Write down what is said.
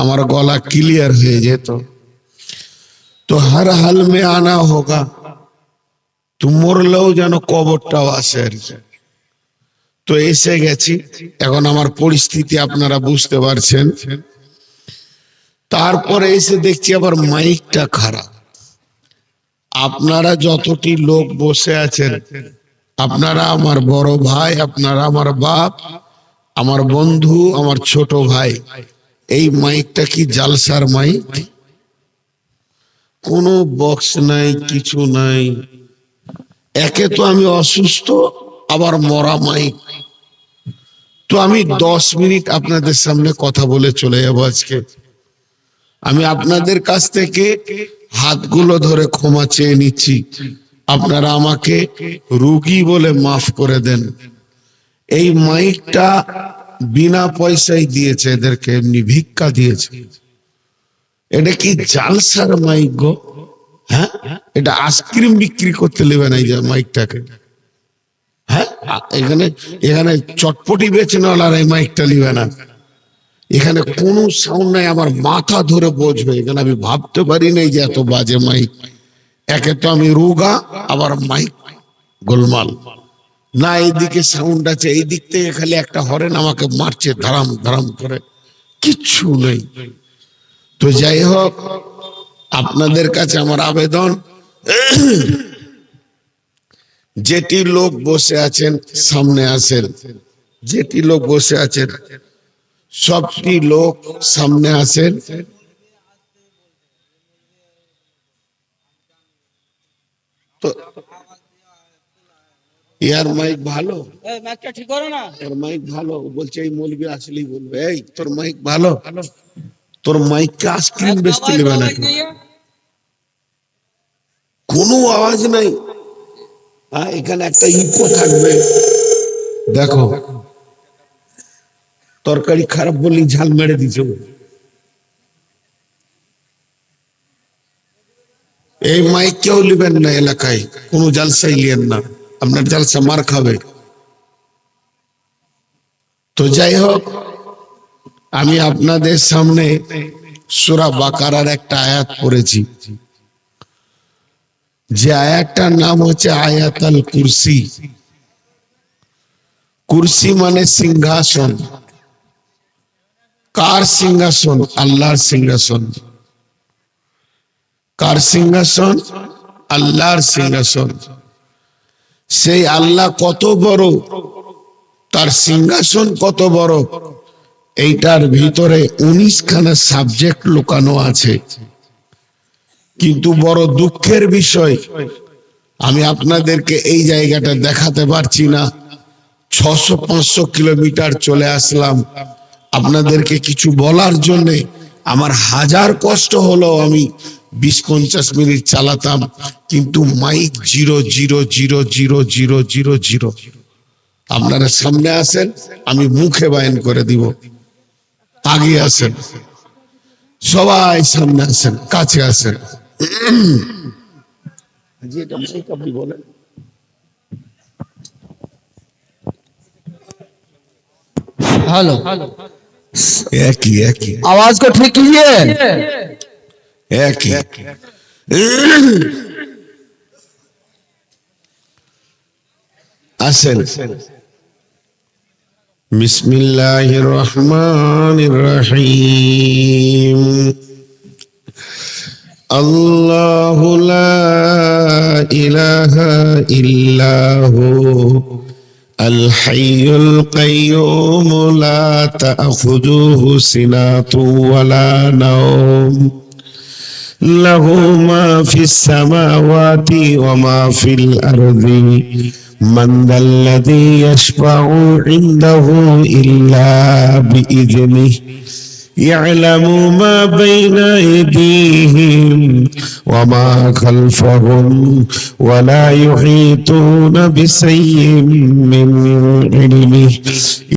আমার গলা ক্লিয়ার হয়ে যেত। তো हर हाल में आना होगा, তো মরলেও যেন কবরটাও আসে আর কি। তো এসে গেছি, এখন আমার পরিস্থিতি আপনারা বুঝতে পারছেন। তারপরে এসে দেখছি আবার মাইকটা খারাপ। আপনারা যতটি লোক বসে আছেন, আপনারা আমার বড় ভাই, আপনারা আমার বাপ, আমার বন্ধু, আমার ছোট ভাই। এই মাইকটা কি জালসার মাইক? কোনো বক্স নাই, কিছু নাই। একে তো আমি অসুস্থ, আবার মরা মাইক। তো আমি 10 মিনিট আপনাদের সামনে কথা বলে চলে যাবো আজকে। আমি আপনাদের কাছ থেকে হাতগুলো ধরে ক্ষমা চেয়ে নিচ্ছি, আপনারা আমাকে রোগী বলে মাফ করে দেন। এই মাইকটা বিনা পয়সায় দিয়েছে এদেরকে, এমনি ভিক্ষা দিয়েছে। এটা কি জালসার মাইক গো? হ্যাঁ, এটা আইসক্রিম বিক্রি করতে নেবে না এই যে মাইকটাকে। হ্যাঁ, এখানে এখানে চটপটি বেচেনওয়ালার এই মাইকটা নিবে না। এখানে কোনো সাউন্ড নাই, আমার মাথা ধরে বসবে। এখানে আমি ভাবতে পারি নাই যে এত বাজে মাইক। একে তো আমি রোগা, আবার মাইক গোলমাল না। এইদিকে সাউন্ড আছে, এই দিক থেকে খালি একটা হরেন আমাকে মারছে ধারাম ধারাম করে, কিচ্ছু নেই। তো যাই হোক, আপনাদের কাছে আমার আবেদন, যেটি লোক বসে আছেন সামনে আসেন। যেটি লোক বসে আছেন সবটি লোক সামনে আসেন। তো ইয়ার মাইক ভালো, মাইকটা ঠিক করো না। এর মাইক ভালো বলছে, এই মৌলবি আসলেই বলবে, এই তোর মাইক ভালো, তোর মাইককে আইসক্রিম বেচতে নেবে না। কোনো আওয়াজ নাই। এখানে একটা ইকো থাকবে। দেখো, তরকারি খারাপ বললি ঝাল মেরে দিছে। এই মাইক কেউ লিবেন না, এলাকায় কোনো জালসাই লিয়েন না, আপনার জালসা মার খাবে। তো যাই হোক, আমি আপনাদের সামনে সূরা বাকারার একটা আয়াত পড়েছি, যে আয়াতটার নাম হচ্ছে আয়াতুল কুরসি। কুরসি মানে সিংহাসন। কার সিংহাসন? আল্লাহর সিংহাসন। কার সিংহাসন? আল্লাহর সিংহাসন। সেই আল্লাহ কত বড়, তার সিংহাসন কত বড়, এইটার ভিতরে 19 খানা সাবজেক্ট লুকানো আছে। কিন্তু বড় দুঃখের বিষয়, আমি আপনাদেরকে এই জায়গাটা দেখাতে পারছি না। 600-500 কিলোমিটার চলে আসলাম আপনাদেরকে কিছু বলার জন্য। আমার হাজার কষ্ট হলো, আমি 20-50 মিনিট চালাতাম, কিন্তু মাইক 0000000। আপনারা সামনে আসেন, আমি মুখে বায়ান করে দিব। আগে আসেন, সবাই সামনে আসেন, কাছে আসেন। আপনি বলেন। हेलो, एक ही आवाज को ठीक कीजिए। एक ही असल बिस्मिल्लाहिर रहमानिर रहीम। अल्लाहु ला इलाहा इल्ला हु अल हय्युल क़य्यूम ला तअख़ुज़ुहु सिनातु वला नौम लहु मा फिस समावाति व मा फिल अर्दि मन दल्लज़ी यशफ़अु इंदहु इल्ला बिइज़निहि यअलमु मा बैना अयदीहिम व मा खल्फहुम व ला युहीतूना बिशय'इन मिन इल्मिहि।